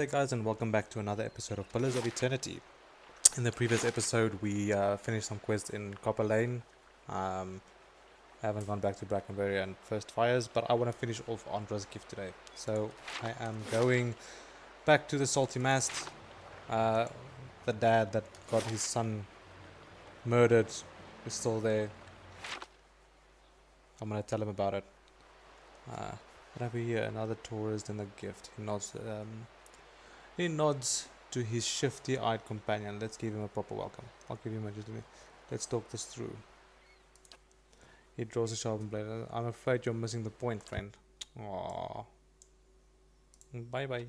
Hey guys, and welcome back to another episode of Pillars of Eternity. In the previous episode, we finished some quests in Copper Lane. I haven't gone back to Brackenbury and First Fires, but I want to finish off Andra's gift today. So I am going back to the Salty Mast. The dad that got his son murdered is still there. I'm going to tell him about it. What have we here? Another tourist and a gift. He nods to his shifty-eyed companion. Let's give him a proper welcome. I'll give him a legitimate. Let's talk this through. He draws a sharpened blade. I'm afraid you're missing the point, friend. Aww. Bye bye.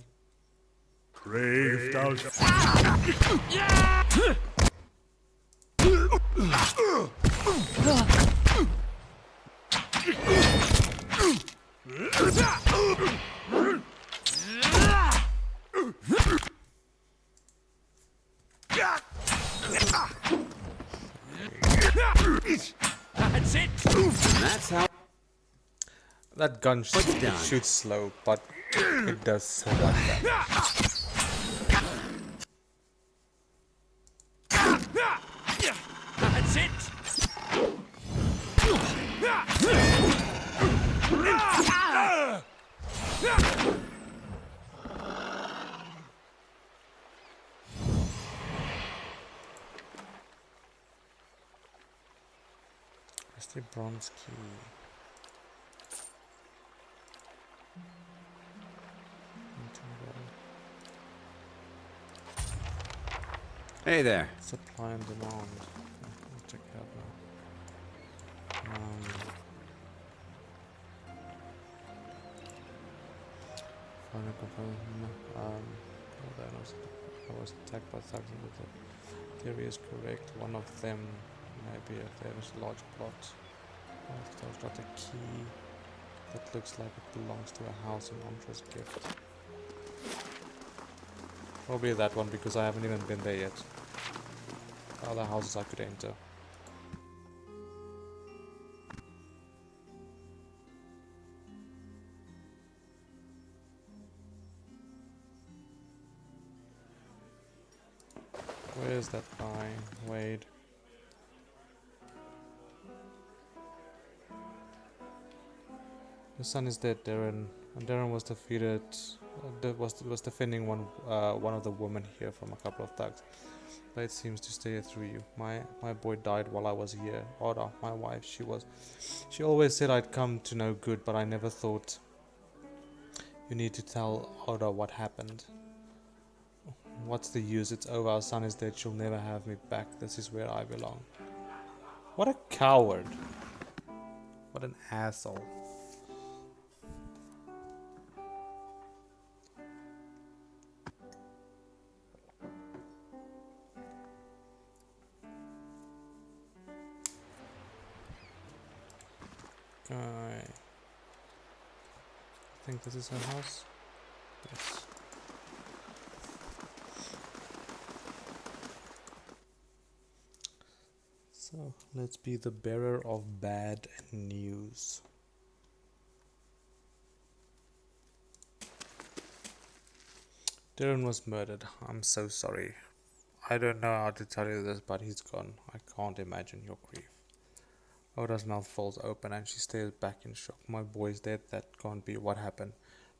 Brave thou That's it. That's how. That gun shoots slow, but it does so much damage. That's it. Where's the bronze key? Hey there. Supply and demand. I'll check it out now. Final confirm. I was attacked by thugs, and the theory is correct. One of them may be a very large plot. I've got a key that looks like it belongs to a house in Andra's gift. Probably that one because I haven't even been there yet. Other houses I could enter. Where's that guy? Weyd. Your son is dead, Darren. And Darren was defeated. Was defending one of the women here from a couple of thugs. But it seems to stay through you. My boy died while I was here. Odda, my wife, she always said I'd come to no good, but I never thought you need to tell Odda what happened. What's the use? It's over. Our son is dead. She'll never have me back. This is where I belong. What a coward. What an asshole. I think this is her house. Yes. So let's be the bearer of bad news. Darren was murdered. I'm so sorry. I don't know how to tell you this, but he's gone. I can't imagine your grief. Oda's mouth falls open and she stares back in shock. My boy's dead. That can't be. What happened?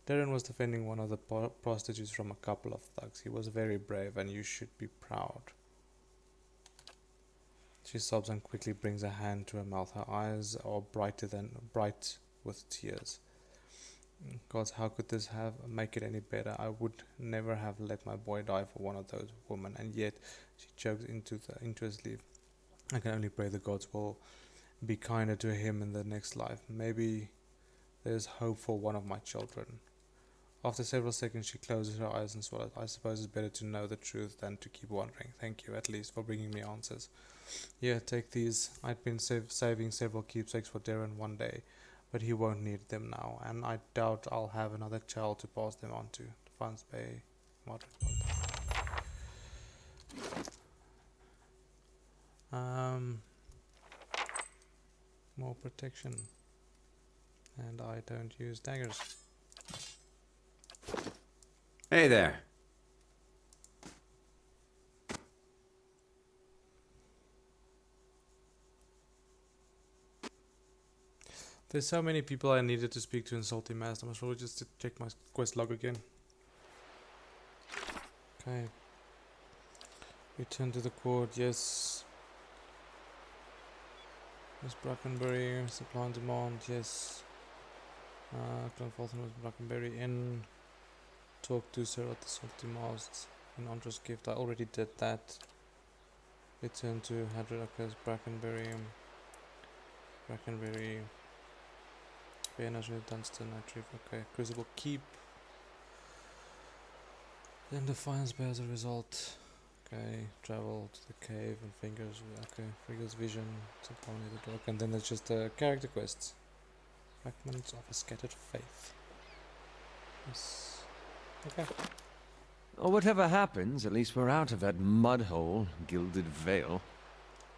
Darren was defending one of the prostitutes from a couple of thugs. He was very brave and you should be proud. She sobs and quickly brings a hand to her mouth. Her eyes are bright with tears. Gods, how could this make it any better? I would never have let my boy die for one of those women, and yet she chokes into his sleeve. I can only pray the gods will be kinder to him in the next life. Maybe there's hope for one of my children. After several seconds, she closes her eyes and swallows. I suppose it's better to know the truth than to keep wondering. Thank you, at least, for bringing me answers. Here, take these. I'd been saving several keepsakes for Darren one day, but he won't need them now, and I doubt I'll have another child to pass them on to. The funds pay moderate. More protection. And I don't use daggers. Hey there. There's so many people I needed to speak to in Salty Mast. I must probably just check my quest log again. Okay. Return to the court, yes. Miss Brackenbury, supply and demand, yes. Clonfolton with Brackenbury in. Talk to Sir at the Salty Mast. In Andre's gift, I already did that. Return to Hadrakas, Brackenbury. Bayonet, Dunstan, Retrieve, okay. Crucible Keep. Then Defiance bears a result. Okay, travel to the cave and fingers. Okay, fingers vision. Supply the dark, and then there's just character quests. Fragments of a scattered faith. Yes. Okay. Or whatever happens, at least we're out of that mud hole, Gilded Vale.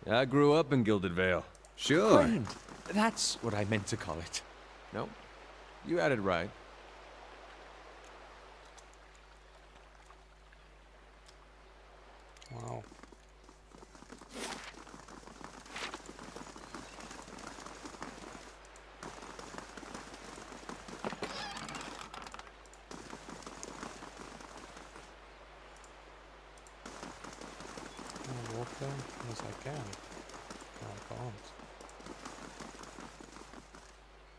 I grew up in Gilded Vale. Sure. Brain. That's what I meant to call it. No, you had it right. Wow. Can I walk there? Yes, I can. No, I can't.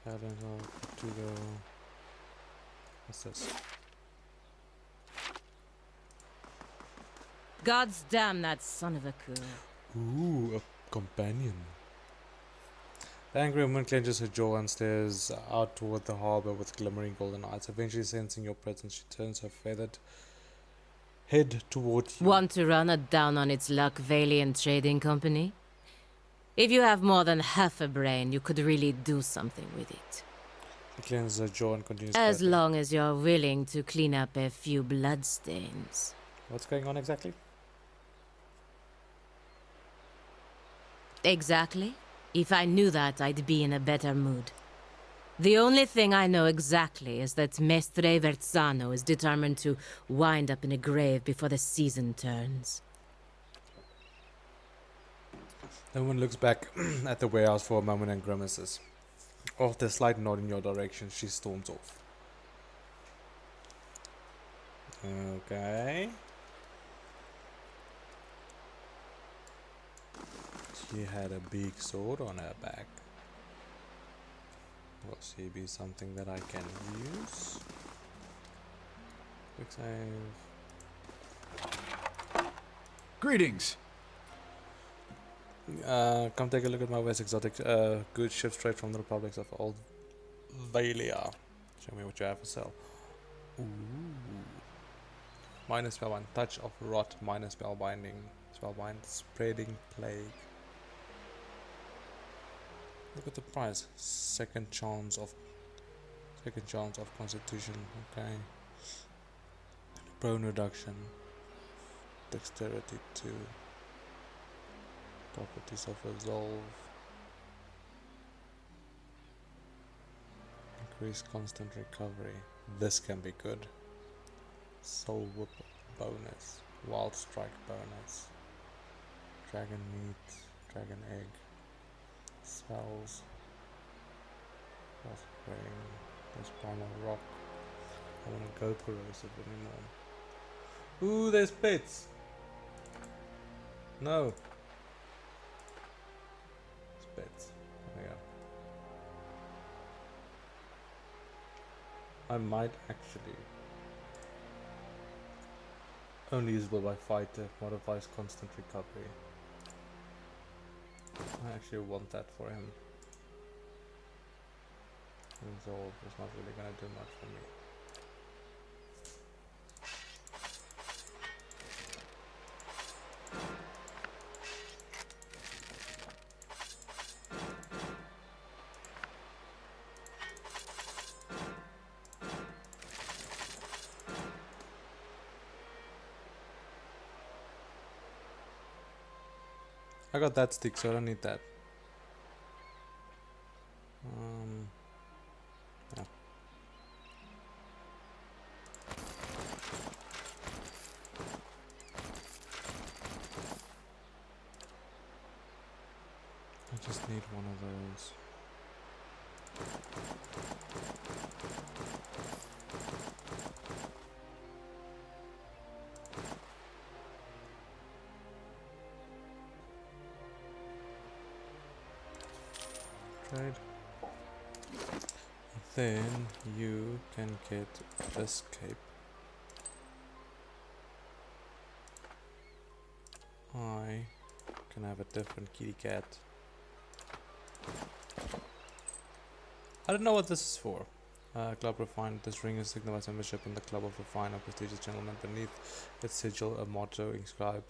I don't know to go. What's this? God's damn that son of a cool. Ooh, a companion. The angry woman clenches her jaw and stares out toward the harbor with glimmering golden eyes. Eventually sensing your presence, she turns her feathered head toward you. Want to run it down on its luck, Valiant Trading Company? If you have more than half a brain, you could really do something with it. She clenches her jaw and continues. As fighting. long as you're willing to clean up a few bloodstains. What's going on exactly? Exactly. If I knew that, I'd be in a better mood. The only thing I know exactly is that Mestre Verzano is determined to wind up in a grave before the season turns. The woman looks back at the warehouse for a moment and grimaces. After a slight nod in your direction, she storms off. Okay. She had a big sword on her back. Will she be something that I can use? Quick save. Greetings. Come take a look at my West Exotic goods shipped straight from the Republics of Old Valia. Show me what you have for sale. Ooh. Minus spellbind. Touch of rot. Minus spellbinding. Spellbind. Spreading plague. Look at the price. Second chance of constitution. Okay. Prone reduction. Dexterity 2. Properties of resolve. Increase constant recovery. This can be good. Soul whip bonus. Wild strike bonus. Dragon meat. Dragon egg. Spells. Ring. There's primal rock. I wanna go corrosive anymore. Ooh, there's pits. No. Bits. There we go. I might actually. Only usable by fighter, modifies constant recovery. I actually want that for him. Resolve is not really gonna do much for me. I got that stick, so I don't need that. Yeah. I just need one of those. trade. Then you can get this cape. I can have a different kitty cat. I don't know what this is for. Club refined. This ring is signifies membership in the club of refined and prestigious gentlemen. Beneath its sigil, a motto inscribed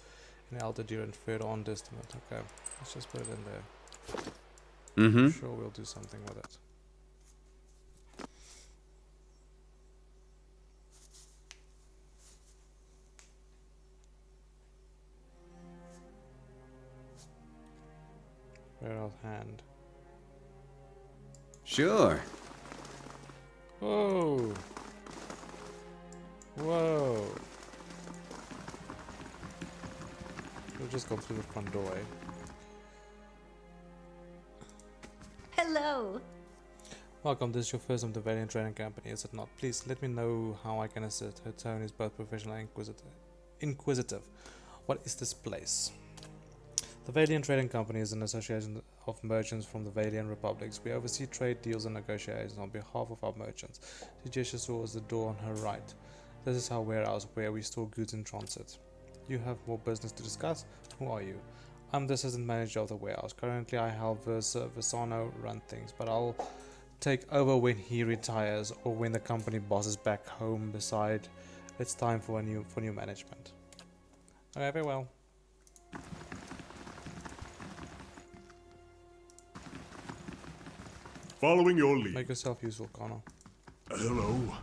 in Elder Deer and fraught testament. Okay, let's just put it in there. Mm-hmm. I'm sure we'll do something with it. Fraught hand. Sure. Whoa! Whoa! We'll just go through the front door, eh? Hello. Welcome, this is your first of the Valiant Trading Company, is it not? Please let me know how I can assist. Her tone is both professional and inquisitive. What is this place? The Valiant Trading Company is an association of merchants from the Valiant Republics. We oversee trade deals and negotiations on behalf of our merchants. She gestures towards the door on her right. This is our warehouse where we store goods in transit. You have more business to discuss? Who are you? I'm the assistant manager of the warehouse. Currently I help Versano run things, but I'll take over when he retires or when the company boss is back home. Beside, it's time for new management. Okay, very well. Following your lead. Make yourself useful, Connor. Hello.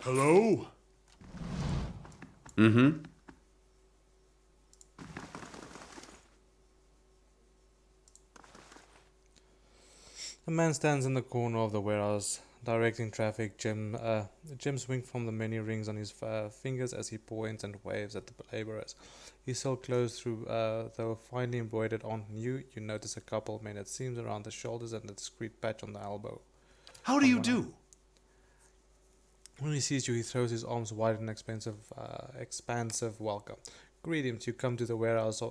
Hello? Mm-hmm. A man stands in the corner of the warehouse, directing traffic. Gems wink from the many rings on his fingers as he points and waves at the laborers. His silk clothes, though finely embroidered on you notice a couple of minute seams around the shoulders and a discreet patch on the elbow. How do you do? When he sees you, he throws his arms wide in expansive welcome. Greetings, you come to the warehouse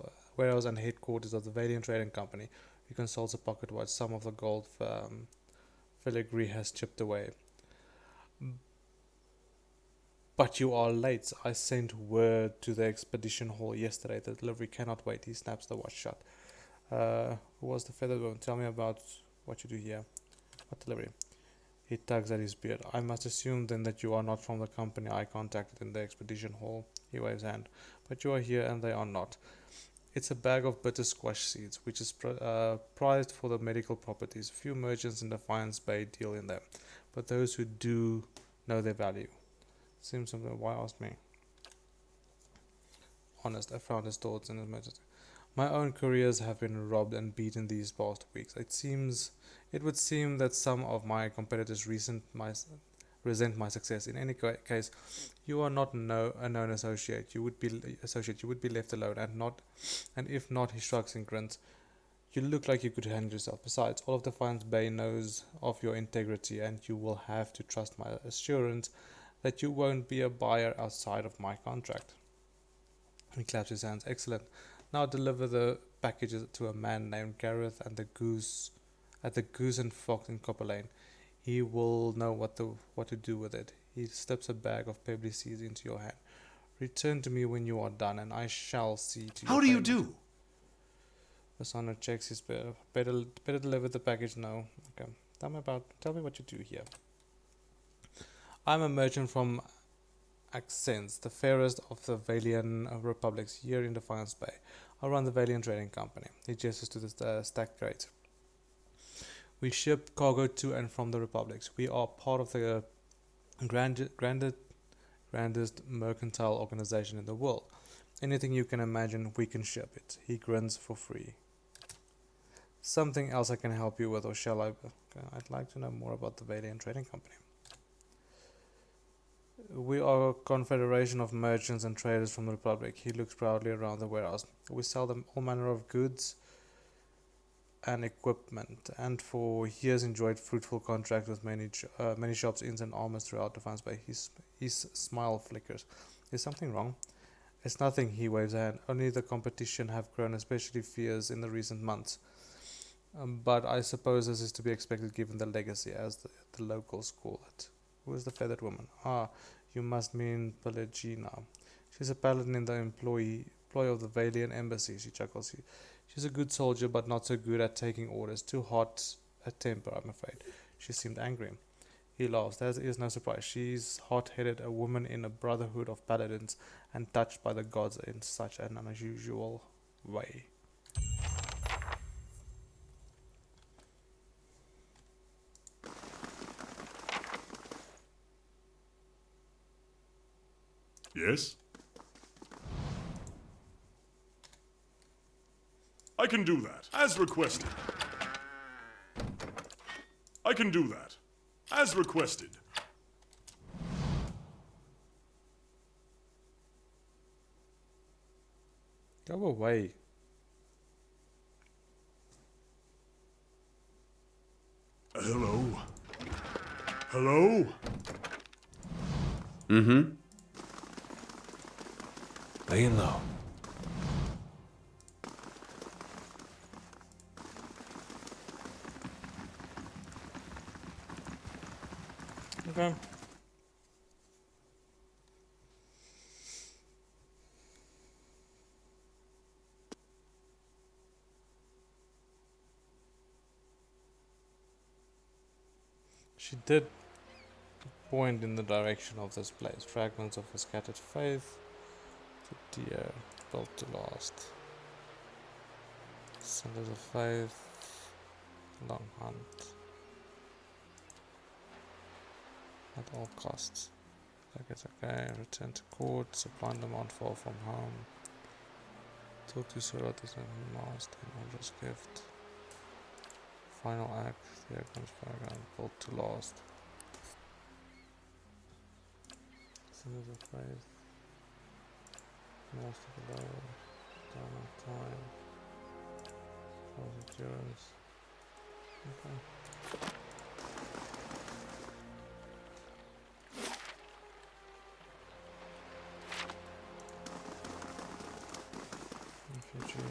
and headquarters of the Valiant Trading Company. He consults a pocket watch. Some of the gold filigree has chipped away. But you are late. I sent word to the expedition hall yesterday. The delivery cannot wait. He snaps the watch shut. Who was the feathered one? Tell me about what you do here. What delivery? He tugs at his beard. I must assume then that you are not from the company I contacted in the expedition hall. He waves hand. But you are here and they are not. It's a bag of bitter squash seeds, which is prized for the medical properties. Few merchants in Defiance Bay deal in them, but those who do know their value. Seems something. Why ask me? Honest, I found his thoughts in his message. My own couriers have been robbed and beaten these past weeks. It would seem that some of my competitors resent my success. In any case, you are not a known associate. You would be left alone, and if not, he shrugs and grins. You look like you could handle yourself. Besides, all of Defiance Bay knows of your integrity, and you will have to trust my assurance that you won't be a buyer outside of my contract. He claps his hands. Excellent. Now deliver the packages to a man named Gareth at the Goose and Fox in Copper Lane. He will know what to do with it. He slips a bag of pebbly seeds into your hand. Return to me when you are done, and I shall see to your How do you payment. do? The son checks his better deliver the package now. Okay. Tell me what you do here. I'm a merchant from Accents, the fairest of the Valiant republics here in Defiance Bay. I run the Valiant Trading Company. He gestures to the stacked crate. We ship cargo to and from the republics. We are part of the grandest mercantile organization in the world. Anything you can imagine, we can ship it. He grins for free. Something else I can help you with, or shall I? I'd like to know more about the Valiant Trading Company. We are a confederation of merchants and traders from the Republic. He looks proudly around the warehouse. We sell them all manner of goods and equipment, and for years enjoyed fruitful contracts with many shops, inns and armors throughout Defiance Bay. His smile flickers. Is something wrong? It's nothing, he waves a hand. Only the competition have grown, especially fierce in the recent months. But I suppose this is to be expected given the legacy, as the locals call it. Who is the feathered woman? Ah, you must mean Pelagina. She's a paladin in the employ of the Valian embassy, she chuckles. She's a good soldier, but not so good at taking orders. Too hot a temper, I'm afraid. She seemed angry. He laughs. That is no surprise. She's hot-headed, a woman in a brotherhood of paladins, and touched by the gods in such an unusual way. Yes? I can do that, as requested. I can do that, as requested. Go away. Hello? Hello? Mm-hmm. Laying low. Okay. She did point in the direction of this place. Fragments of a scattered faith. The deer built to last. Symbols of faith. Long hunt. At all costs. Like it's okay. Return to court. Supply demand far from home. Talk to Surat is a last and Odra's gift. Final act. Here comes paragraph. Built to last. Symbols of faith. Most of the level. Down on time. False endurance. Okay. Refugee.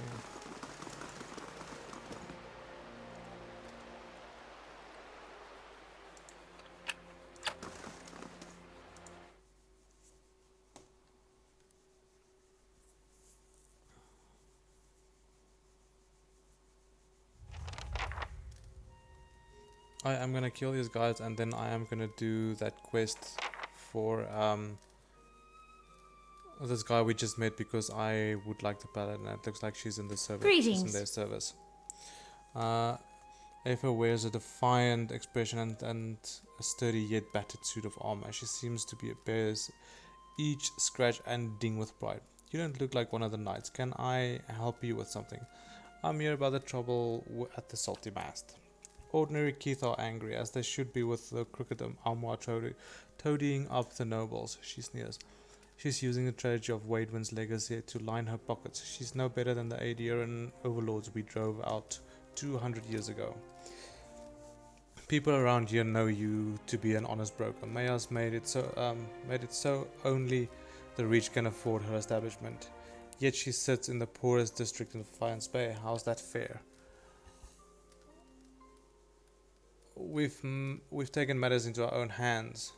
I am gonna kill these guys and then I am gonna do that quest for this guy we just met because I would like the paladin. It looks like she's in the service. She's in their service. Eva wears a defiant expression and a sturdy yet battered suit of armor. She seems to bears each scratch and ding with pride. You don't look like one of the knights. Can I help you with something? I'm here about the trouble at the salty mast. Ordinary Keith are angry, as they should be with the crooked Almar toadying up the nobles. She sneers. She's using the tragedy of Weyd's legacy to line her pockets. She's no better than the Eoran overlords we drove out 200 years ago. People around here know you to be an honest broker. Maya's made it so only the rich can afford her establishment. Yet she sits in the poorest district in Defiance Bay. How's that fair? We've taken matters into our own hands,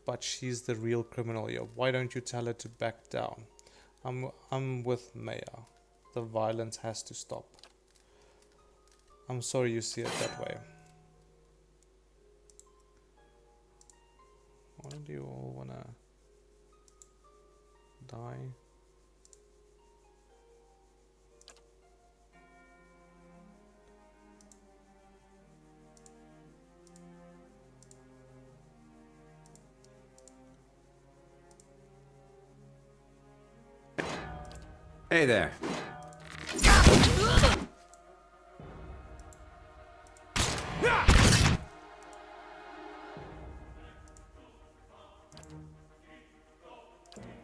but she's the real criminal here. Why don't you tell her to back down? I'm with Maya. The violence has to stop. I'm sorry you see it that way. Why do you all wanna die? Hey there.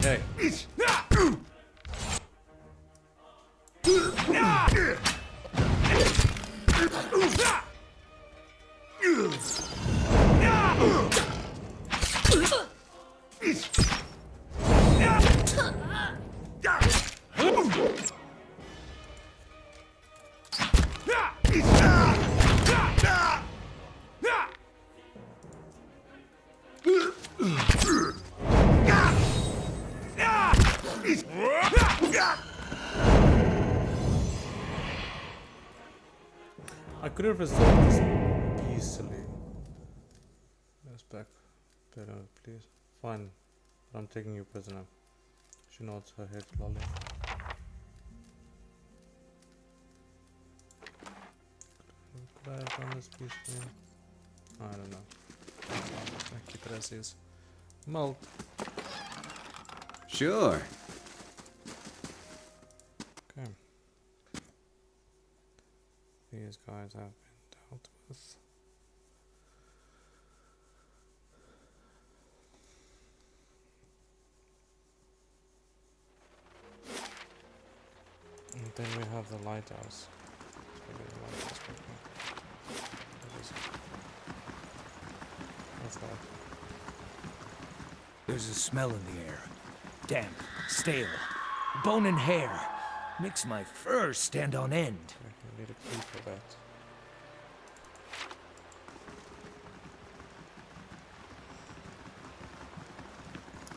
Hey. I could have resolved this easily. Let's back. Better, please. Fine. But I'm taking you prisoner. She nods her head slowly. Could I have done this peacefully? I don't know. I keep it as is. Milk. Sure. Okay. These guys have been dealt with. And then we have the lighthouse. Maybe the lighthouse quickly. What's that? There's a smell in the air. Damp, stale, bone and hair. Makes my fur stand on end. Okay, you need a key for that.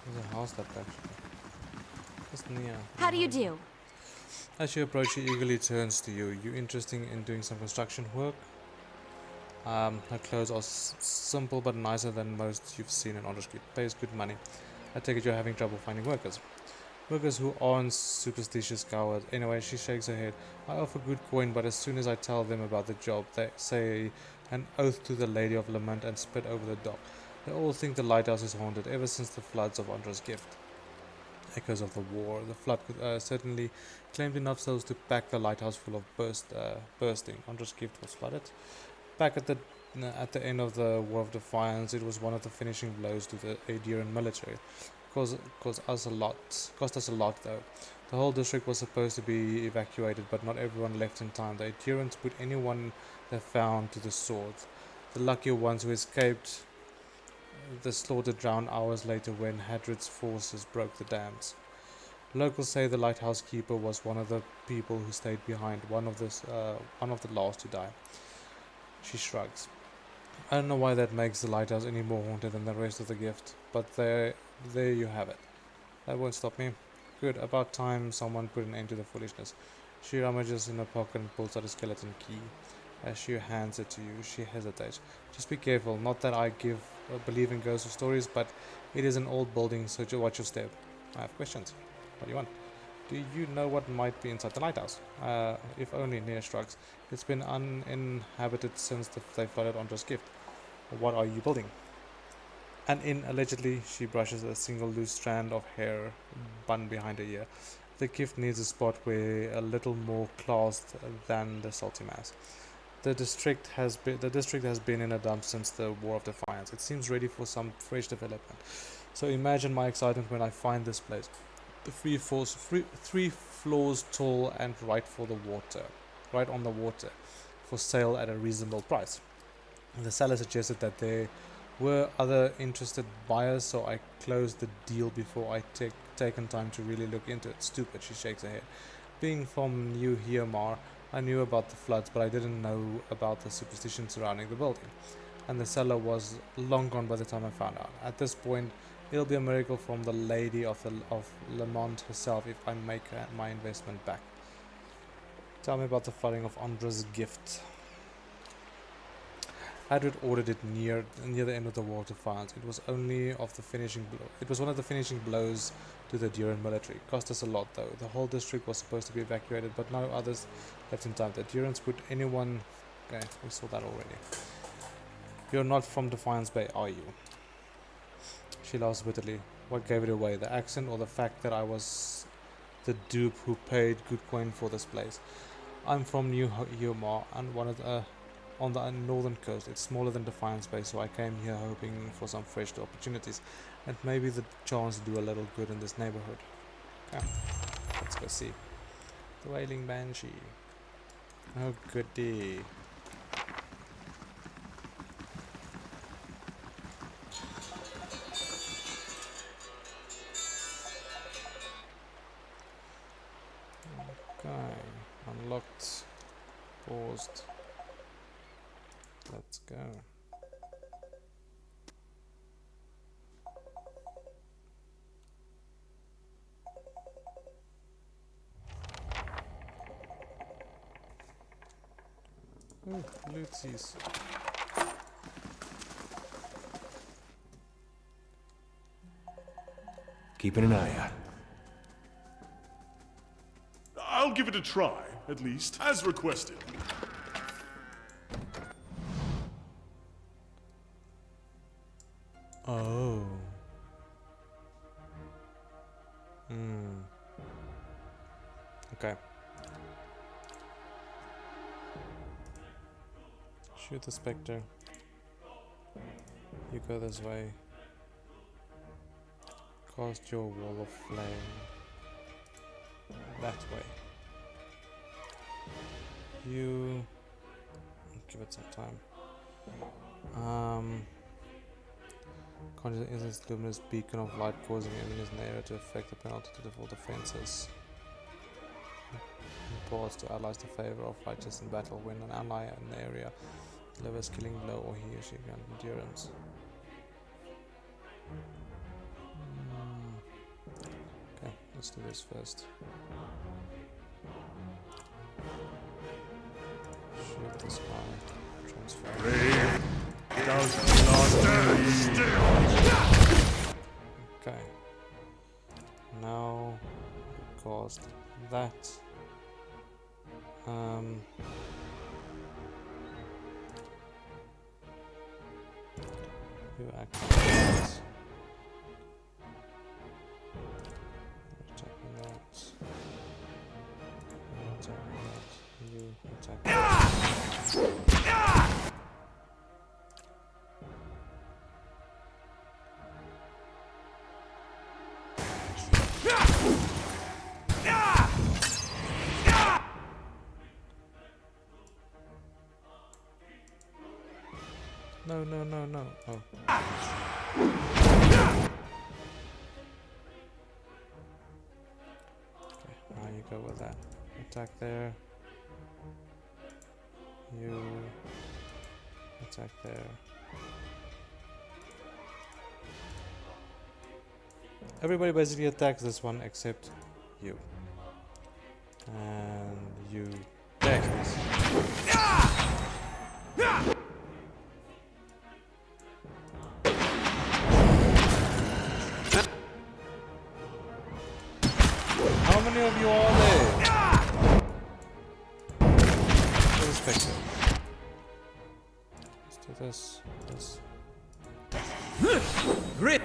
There's a house that actually. Just near. How do you do? As you approach, she eagerly turns to you. You interested in doing some construction work? Her clothes are simple but nicer than most you've seen in Odda Street. Pays good money. I take it you're having trouble finding workers. Workers who aren't superstitious cowards. Anyway, she shakes her head. I offer good coin, but as soon as I tell them about the job, they say an oath to the Lady of Lament and spit over the dock. They all think the lighthouse is haunted ever since the floods of Ondra's Gift. Echoes of the war. The flood certainly claimed enough souls to pack the lighthouse full of bursting. Ondra's Gift was flooded. Back at the end of the War of Defiance, it was one of the finishing blows to the Eoran military. Cost us a lot though. The whole district was supposed to be evacuated, but not everyone left in time. The Eorans put anyone they found to the sword. The luckier ones who escaped the slaughter drowned hours later when Hadrid's forces broke the dams. Locals say the lighthouse keeper was one of the people who stayed behind, one of the last to die. She shrugs. I don't know why that makes the lighthouse any more haunted than the rest of the gift, but there you have it. That won't stop me. Good, about time someone put an end to the foolishness. She rummages in her pocket and pulls out a skeleton key. As she hands it to you, she hesitates. Just be careful, not that I believe in ghost stories, but it is an old building, so watch your step. I have questions. What do you want? Do you know what might be inside the lighthouse? If only, Nia shrugs. It's been uninhabited since they flooded Ondra's Gift. What are you building? An inn, allegedly. She brushes a single loose strand of hair bun behind her ear. The gift needs a spot where a little more classed than the salty mass. The district has been in a dump since the War of Defiance. It seems ready for some fresh development. So imagine my excitement when I find this place. The three floors tall and right on the water, for sale at a reasonable price. The seller suggested that there were other interested buyers, so I closed the deal before I taken time to really look into it. Stupid, she shakes her head. Being from New Eora, I knew about the floods, but I didn't know about the superstition surrounding the building. And the seller was long gone by the time I found out. At this point, it'll be a miracle from the Lady of Lamont herself if I make my investment back. Tell me about the flooding of Ondra's Gift. Hadrid ordered it near the end of the War of Defiance. It was one of the finishing blows to the Eoran military. It cost us a lot though. The whole district was supposed to be evacuated, but no others left in time. The Eorans put anyone. Okay, we saw that already. You're not from Defiance Bay, are you? She laughs bitterly. What gave it away? The accent or the fact that I was the dupe who paid good coin for this place? I'm from New Eora and on the northern coast. It's smaller than Defiance Bay, so I came here hoping for some fresh opportunities and maybe the chance to do a little good in this neighborhood. Okay, let's go see. The Wailing Banshee. Oh goody. Okay, unlocked, paused. Let's go. Ooh, lootsies. Keeping an eye out. I'll give it a try, at least, as requested. Oh. Hmm. Okay. Shoot the spectre. You go this way. Cast your wall of flame that way. You give it some time. Conjure this luminous beacon of light, causing enemies in the area to affect the penalty to default defenses. Imparts to allies the favor of righteous in battle when an ally in the area delivers killing blow or he or she grants endurance. Okay, let's do this first. Shoot this guy. Transfer. Does not stand still. Okay. Now cast that. You activate. Attacking that. Attacking that. You attack that. No, no, no, no. Oh. Okay, now you go with that. Attack there. You attack there. Everybody basically attacks this one except you. And you deck this. How many of you are there? Irrespective. Let's do this. This. Grip!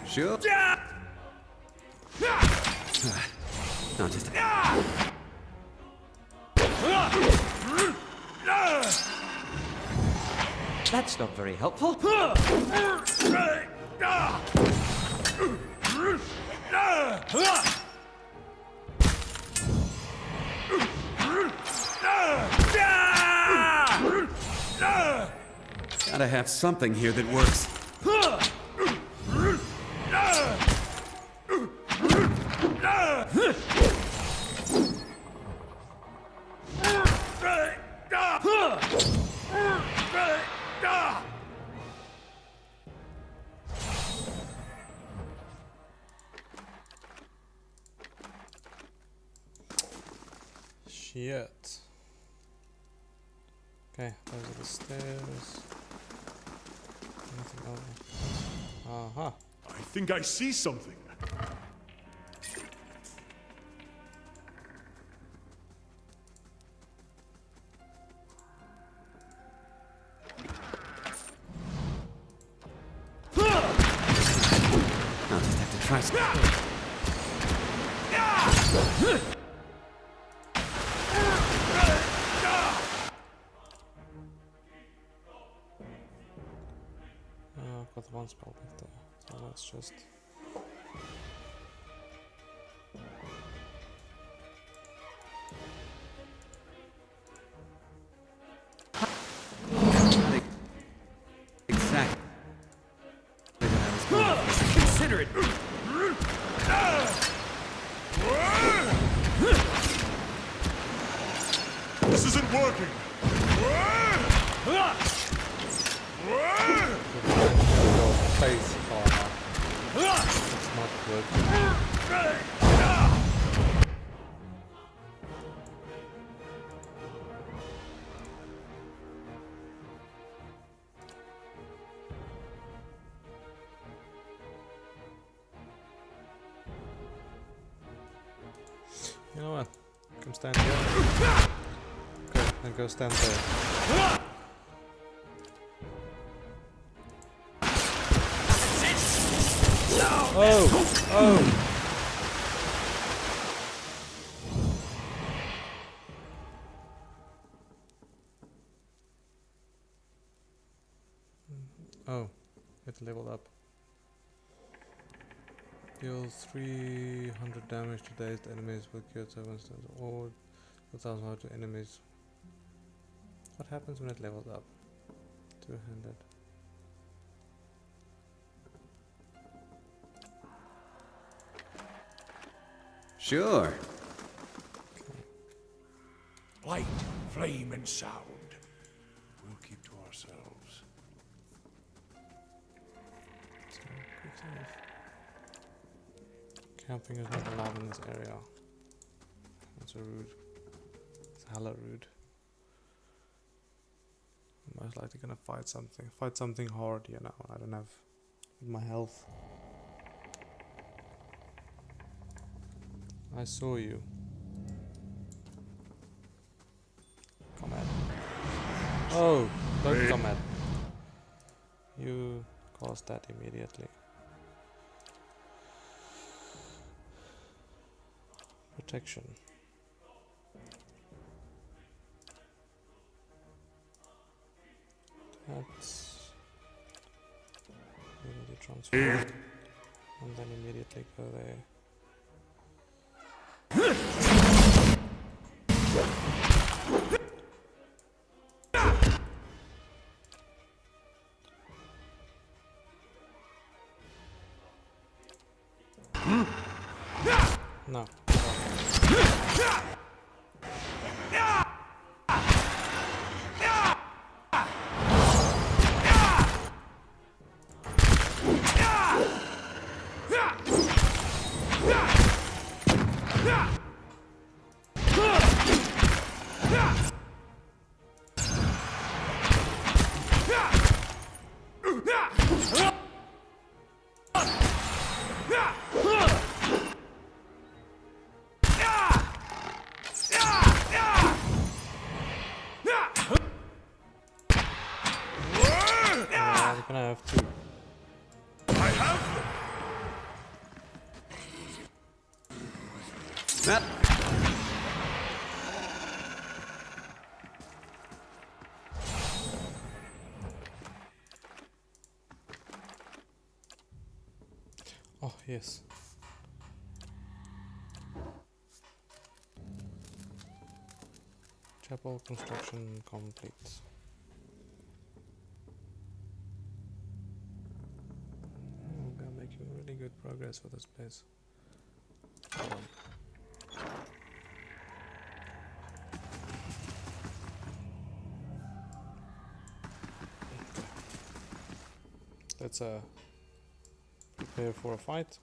Sure. No, just... That's not very helpful. Gotta have something here that works. Shit. Okay, those are the stairs. Nothing over. Uh-huh. I think I see something. I've got one spell back there, so let's just... Exactly. Consider it. This isn't working! Face armor. It's not good. You know what? Come stand here. Okay, then go stand there. Oh! Oh! Oh, it leveled up. Deal 300 damage to dazed enemies with cured 7 stones or 1000 hard to enemies. What happens when it levels up? Two-handed. Sure. Light, flame, and sound. We'll keep to ourselves. So, quick save. Camping is not allowed in this area. That's so rude. It's hella rude. I'm most likely gonna fight something hard, you know. I don't have my health. I saw you. Come at. Oh, don't come at. You caused that immediately. Protection. That's ability transfer, and then immediately go there. No. We're gonna have to. I have them! That. Oh, yes. Chapel construction complete. We're making really good progress with this place. Let's prepare for a fight.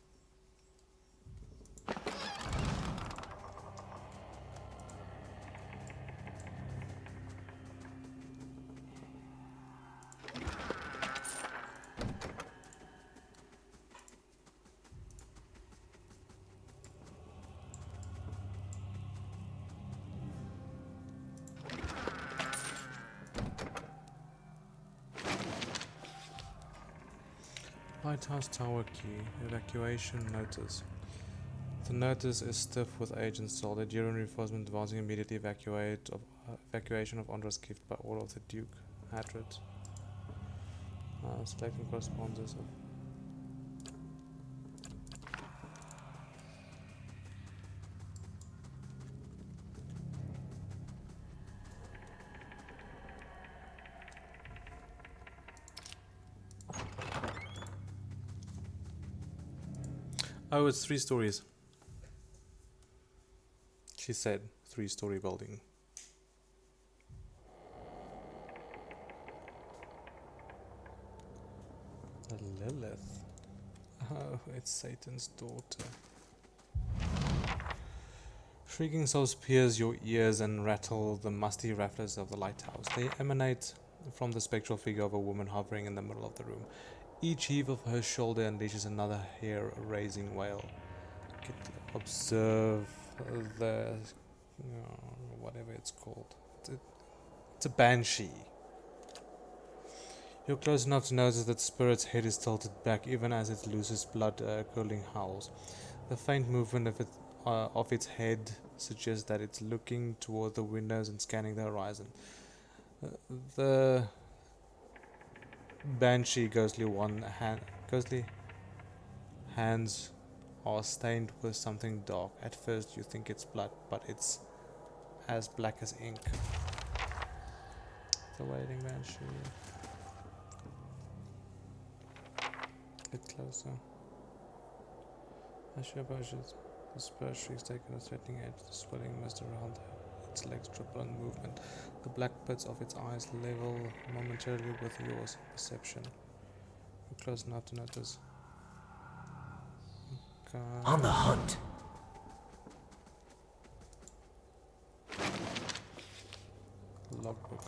Lighthouse tower key. Evacuation notice. The notice is stiff with age installed. A during reinforcement advancing immediately evacuation of Ondra's gift by order of the Duke. Hatred. Selecting correspondence of oh, it's 3 stories. She said 3-story building. The Lilith. Oh, it's Satan's daughter. Shrieking souls pierce your ears and rattle the musty rafters of the lighthouse. They emanate from the spectral figure of a woman hovering in the middle of the room. Each heave of her shoulder unleashes another hair-raising wail. Observe the... whatever it's called. It's a banshee. You're close enough to notice that the spirit's head is tilted back even as it loses blood-curdling howls. The faint movement of its head suggests that it's looking toward the windows and scanning the horizon. The banshee ghostly hands are stained with something dark. At first you think it's blood, but it's as black as ink. The wailing banshee. Get closer. As she approaches, the spirit shrieks taking a threatening edge, the swelling mist around her. Its legs triple in movement. The black pits of its eyes level momentarily with yours. Perception. You're close enough to notice. Okay. On the hunt. Logbook.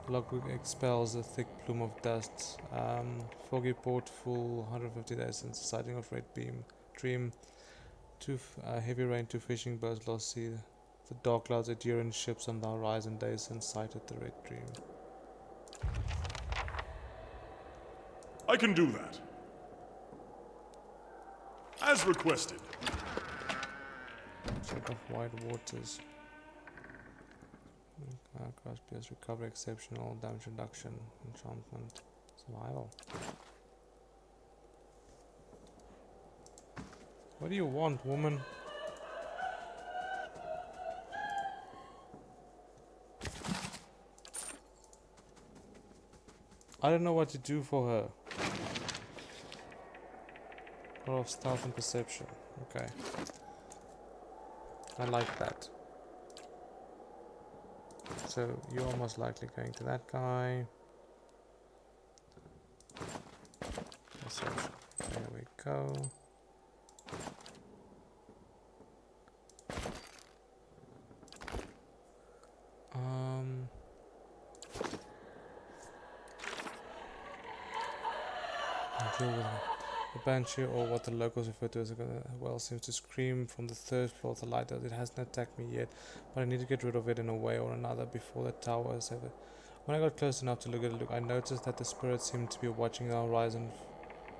Logbook expels a thick plume of dust. Foggy port full 150 days since the sighting of Red Dream. Heavy rain, 2 fishing boats lost sea. The dark clouds at Eora ships on the horizon, days since sighted the Red Dream. I can do that. As requested. Check of wide waters. Cross pierce, recovery, exceptional, damage reduction, enchantment, survival. What do you want, woman? I don't know what to do for her. Power of stealth and perception. Okay. I like that. So you're most likely going to that guy. Perception. There we go. Deal with the banshee, or what the locals refer to as a well, seems to scream from the 3rd floor of the lighthouse. It hasn't attacked me yet, but I need to get rid of it in a way or another before the tower is ever. When I got close enough to look at it, I noticed that the spirit seemed to be watching the horizon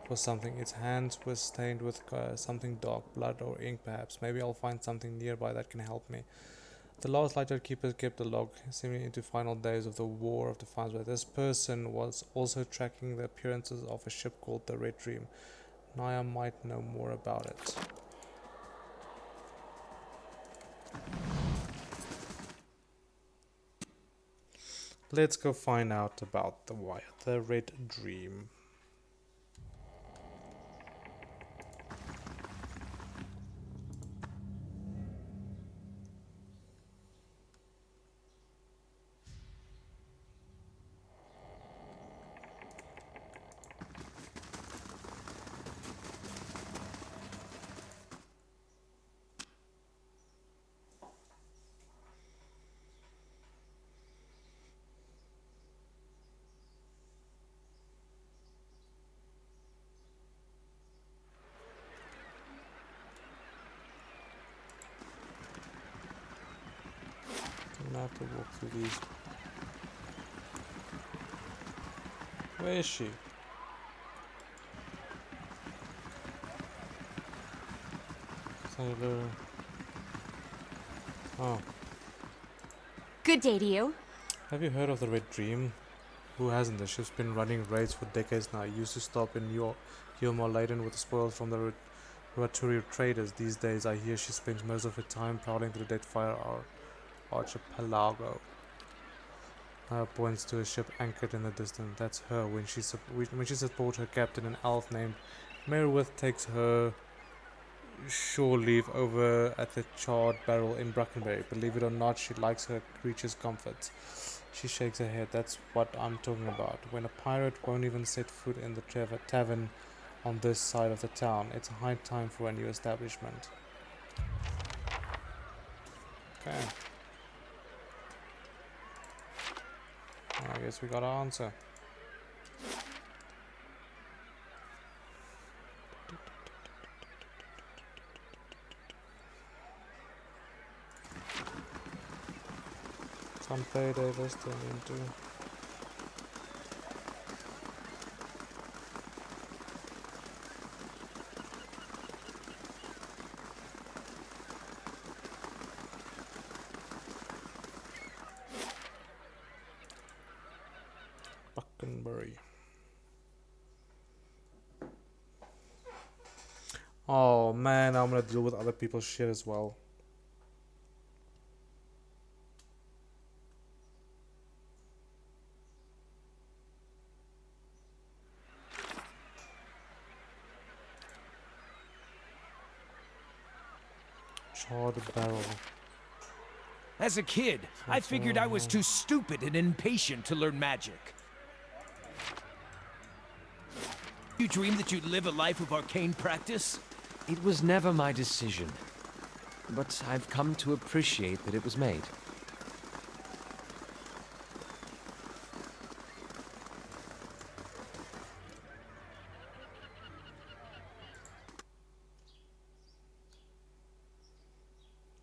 for something. Its hands were stained with something dark, blood or ink perhaps. Maybe I'll find something nearby that can help me. The last lighthouse keeper kept a log, seeming into final days of the War of Defiance. This person was also tracking the appearances of a ship called the Red Dream. Naya might know more about it. Let's go find out about the Red Dream. I have to walk through these. Where is she? Sailor. Oh, Good day to you. have you heard of the Red Dream? Who hasn't? The ship's been running raids for decades now. It used to stop in Yorma laden with the spoils from the Ruaturi traders. These days, I hear she spends most of her time prowling through the Deadfire Archipelago. Points to a ship anchored in the distance. That's her. When she supports her captain, an elf named Merwith takes her shore leave over at the charred barrel in Brackenbury. Believe it or not, she likes her creature's comforts. She shakes her head. That's what I'm talking about. When a pirate won't even set foot in the tavern on this side of the town, it's high time for a new establishment. Okay. I guess we got our answer. Some payday this turn into. Buckenbury. Oh man, I'm gonna deal with other people's shit as well. Charred barrel. As a kid, I figured I was too stupid and impatient to learn magic. You dreamed that you'd live a life of arcane practice? It was never my decision, but I've come to appreciate that it was made.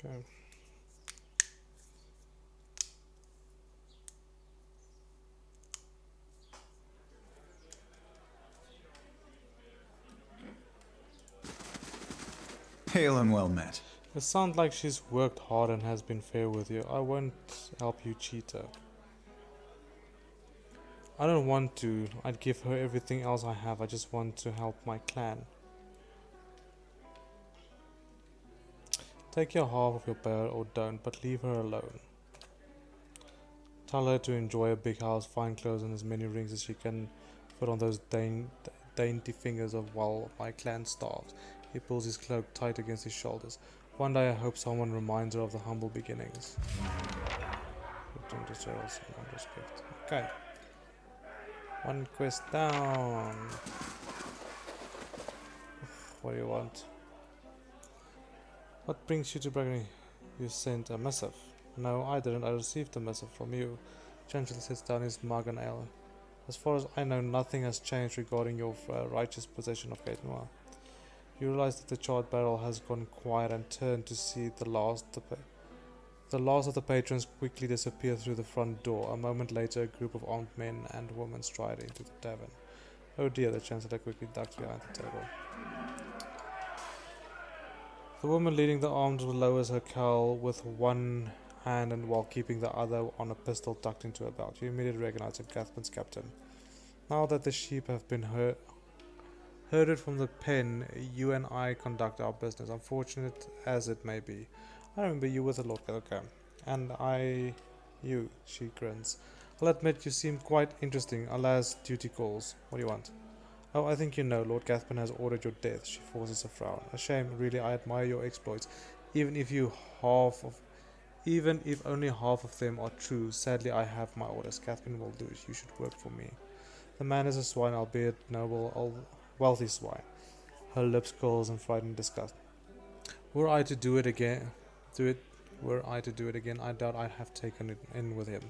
Okay. Hail and well met. It sounds like she's worked hard and has been fair with you. I won't help you cheat her. I don't want to. I'd give her everything else I have. I just want to help my clan. Take your half of your pay or don't, but leave her alone. Tell her to enjoy a big house, fine clothes, and as many rings as she can fit on those dainty fingers of while my clan starves. He pulls his cloak tight against his shoulders. One day I hope someone reminds her of the humble beginnings. Okay. One quest down. What do you want? What brings you to Braggany? You sent a missive. No, I didn't. I received a missive from you. Chancellor sits down his mug and ale. As far as I know, nothing has changed regarding your righteous possession of Gate Noir. You realize that the charred barrel has gone quiet and turn to see the last of the patrons quickly disappear through the front door. A moment later, a group of armed men and women stride into the tavern. Oh dear, the Chancellor quickly ducks behind the table. The woman leading the armed lowers her cowl with one hand and while keeping the other on a pistol tucked into her belt. You immediately recognize him, Catherine's captain. Now that the sheep have been herded from the pen, you and I conduct our business, unfortunate as it may be. I remember you with the Lord. Okay. And you, she grins. I'll admit you seem quite interesting. Alas, duty calls. What do you want? Oh, I think you know, Lord Cathman has ordered your death. She forces a frown. A shame, really, I admire your exploits. Even if only half of them are true, sadly I have my orders. Cathman will do it. You should work for me. The man is a swine, albeit noble, wealthy swine. Her lips curls in frightened disgust. Were I to do it again, I doubt I'd have taken it in with him.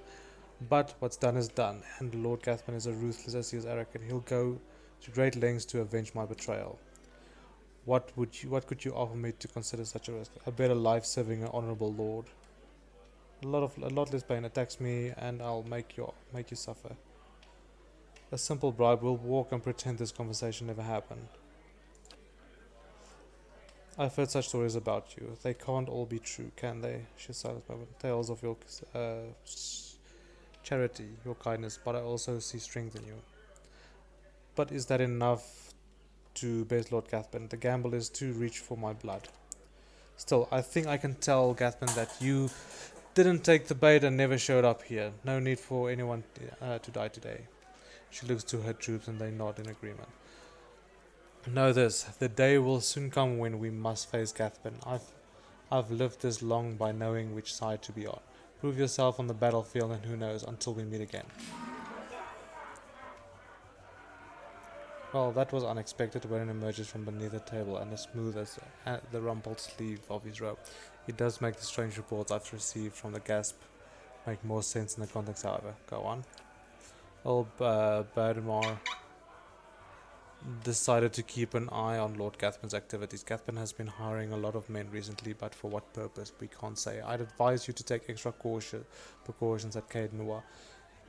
But what's done is done, and Lord Cathman is as ruthless as he is arrogant. He'll go to great lengths to avenge my betrayal. What could you offer me to consider such a risk? A better life serving an honorable lord. A lot less pain. Attacks me, and I'll make you suffer. A simple bribe. We'll walk and pretend this conversation never happened. I've heard such stories about you. They can't all be true, can they? She sighed a moment. Tales of your charity, your kindness, but I also see strength in you. But is that enough to base Lord Gathman? The gamble is too rich for my blood. Still, I think I can tell Gathman that you didn't take the bait and never showed up here. No need for anyone to die today. She looks to her troops and they nod in agreement. Know this, the day will soon come when we must face Gathman. I've lived this long by knowing which side to be on. Prove yourself on the battlefield and who knows, until we meet again. Well, that was unexpected. When emerges from beneath the table and as smooth as the rumpled sleeve of his robe. It does make the strange reports I've received from the gasp make more sense in the context, however. Go on. Old Badmar decided to keep an eye on Lord Gathman's activities. Gathman has been hiring a lot of men recently, but for what purpose, we can't say. I'd advise you to take extra precautions at Caed Noir.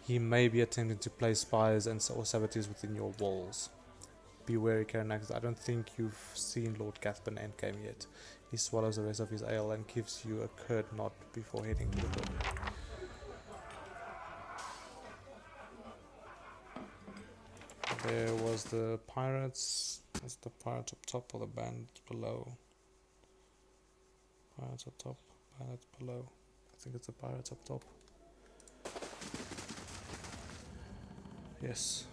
He may be attempting to place spies or saboteurs within your walls. Be wary, Karanax. I don't think you've seen Lord Gathman endgame yet. He swallows the rest of his ale and gives you a curt nod before heading to the door. There was the pirates. Was the pirates up top or the bandits below? Pirates up top, bandits below. I think it's the pirates up top. Yes.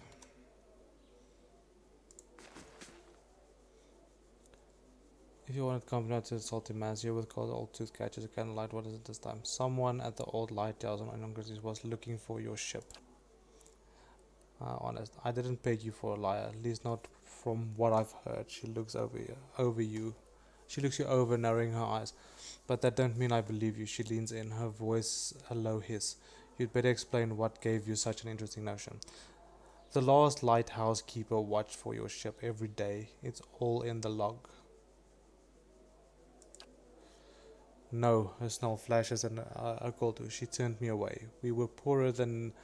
If you wanted company to the salty mass, here with called old tooth catches a candlelight. What is it this time? Someone at the old lighthouse on Inongris was looking for your ship. Honest, I didn't peg you for a liar, at least not from what I've heard. She looks over you. She looks you over, narrowing her eyes. But that don't mean I believe you. She leans in, her voice a low hiss. You'd better explain what gave you such an interesting notion. The last lighthouse keeper watched for your ship every day. It's all in the log. No, her snarl flashes and I called her. She turned me away. We were poorer than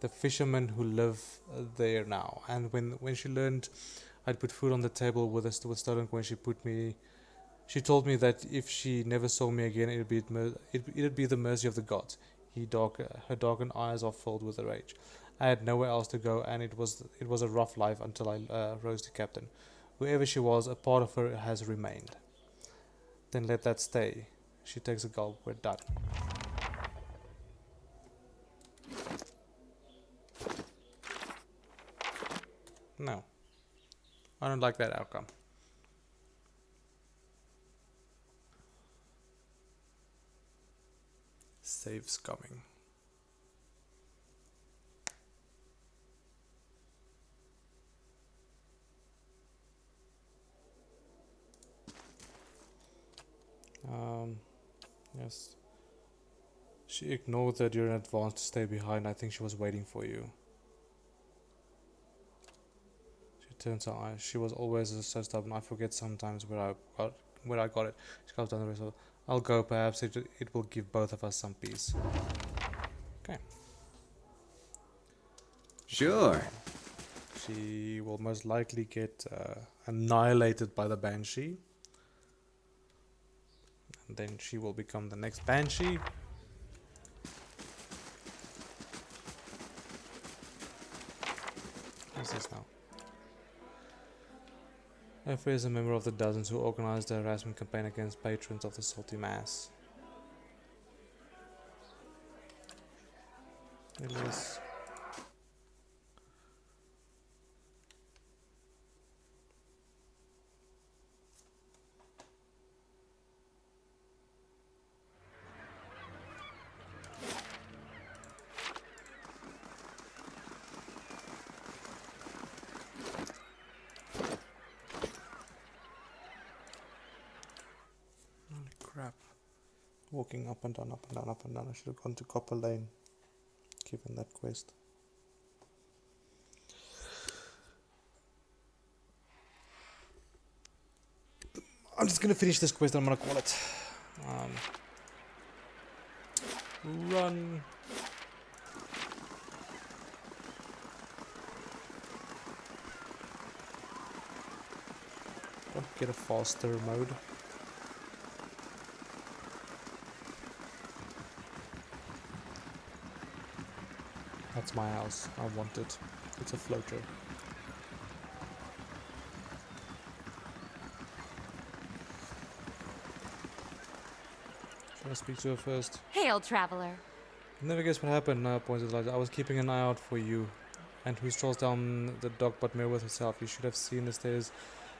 the fishermen who live there now. And when she learned I'd put food on the table with stolen coin, she told me that if she never saw me again, it'd be the mercy of the gods. Her darkened eyes are filled with rage. I had nowhere else to go, and it was a rough life until I rose to captain. Whoever she was, a part of her has remained. Then let that stay. She takes a gulp. We're done. No. I don't like that outcome. Save's coming. Yes. She ignored that you're in advance to stay behind. I think she was waiting for you. She turns her eyes. She was always so stubborn. I forget sometimes where I got it. She comes down the rest of it. I'll go. Perhaps it will give both of us some peace. Okay. Sure. She will most likely get annihilated by the Banshee. And then she will become the next Banshee. What's this now? Ephra is a member of the dozens who organized the harassment campaign against patrons of the Salty Mass. It is. Crap. Walking up and down, up and down, up and down. I should have gone to Copper Lane, given that quest. I'm just gonna finish this quest and I'm gonna call it. Run. Get a faster mode. That's my house. I want it. It's a floater. Should I speak to her first? Hail, traveler. Never guess what happened, pointed Elijah. I was keeping an eye out for you. And who strolls down the dock but Merwith herself? You should have seen the stairs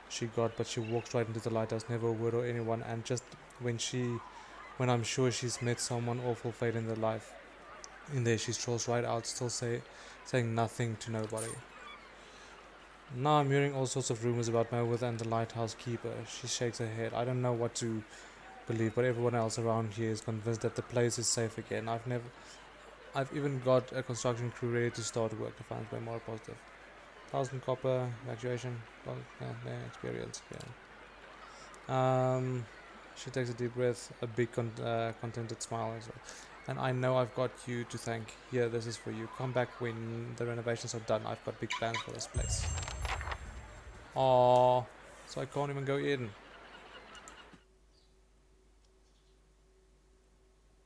she got, but she walked right into the lighthouse, never a word or anyone, and just when I'm sure she's met someone awful fate in their life. In there she strolls right out, still saying nothing to nobody. Now I'm hearing all sorts of rumors about Merwith and the lighthouse keeper. She shakes her head. I don't know what to believe, but everyone else around here is convinced that the place is safe again. I've even got a construction crew ready to start work. I find way more positive. 1,000 copper, evacuation, experience, yeah. She takes a deep breath, a big contented smile as well. And I know I've got you to thank. Here, this is for you. Come back when the renovations are done. I've got big plans for this place. Aww, so I can't even go in.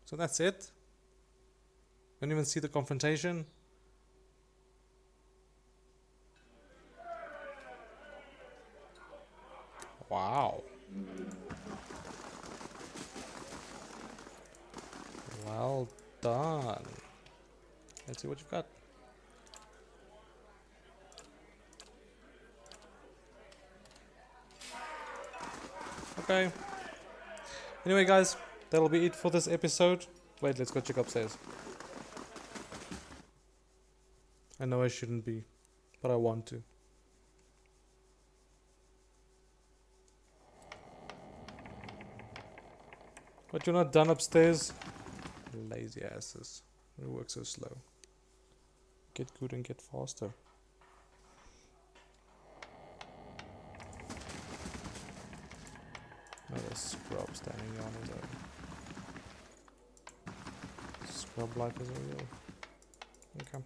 So that's it? Don't even see the confrontation? Wow. Well done. Let's see what you've got. Okay. Anyway, guys, that'll be it for this episode. Wait, let's go check upstairs. I know I shouldn't be, but I want to. But you're not done upstairs? Lazy asses. We work so slow. Get good and get faster. Oh, there's scrub standing on his own. Scrub life is real. Okay.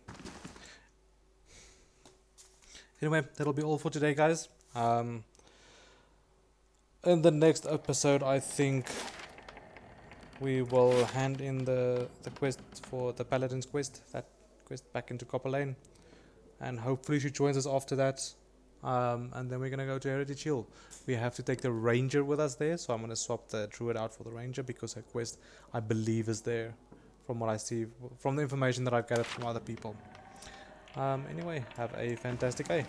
Anyway, that'll be all for today, guys. In the next episode, I think we will hand in the quest for the Paladin's quest, that quest back into Copper Lane, and hopefully she joins us after that. And then we're gonna go to Heritage Hill. We have to take the Ranger with us there, so I'm gonna swap the Druid out for the Ranger because her quest, I believe, is there, from what I see, from the information that I've gathered from other people. Anyway, have a fantastic day.